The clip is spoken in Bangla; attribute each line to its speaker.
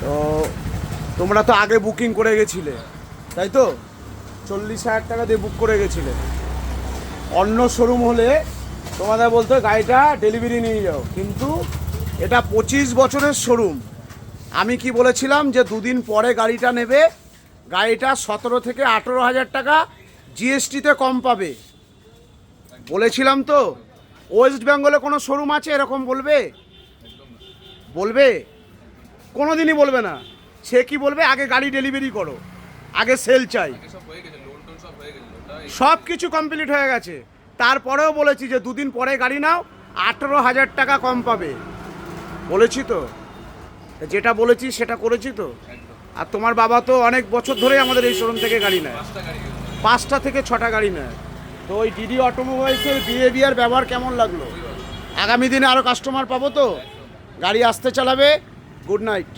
Speaker 1: তো তোমরা তো আগে বুকিং করে গেছিলে, তাই তো? 40,000 টাকা দিয়ে বুক করে গেছিলে। অন্য শোরুম হলে তোমাদের বলতো গাড়িটা ডেলিভারি নিয়ে যাও, কিন্তু এটা 25 বছরের শোরুম। আমি কি বলেছিলাম যে দুদিন পরে গাড়িটা নেবে, গাড়িটা 17 থেকে 18,000 টাকা জিএসটিতে কম পাবে বলেছিলাম তো। ওয়েস্ট বেঙ্গলে কোনো শোরুম আছে এরকম বলবে? বলবে? কোনো দিনই বলবে না। সে কি বলবে, আগে গাড়ি ডেলিভারি করো, আগে সেল চাই। সব কিছু কমপ্লিট হয়ে গেছে, তারপরেও বলেছি যে দুদিন পরে গাড়ি নাও, 18,000 টাকা কম পাবে বলেছি তো। যেটা বলেছি সেটা করেছি তো। আর তোমার বাবা তো অনেক বছর ধরে আমাদের এই শোরুম থেকে গাড়ি নেয়, 5টা থেকে 6টা গাড়ি নেয়। তো ওই ডিডি অটোমোবাইলসের বিহেভিয়ার, ব্যবহার কেমন লাগলো? আগামী দিনে আরও কাস্টমার পাবো তো, গাড়ি আসতে চালাবে। Good night.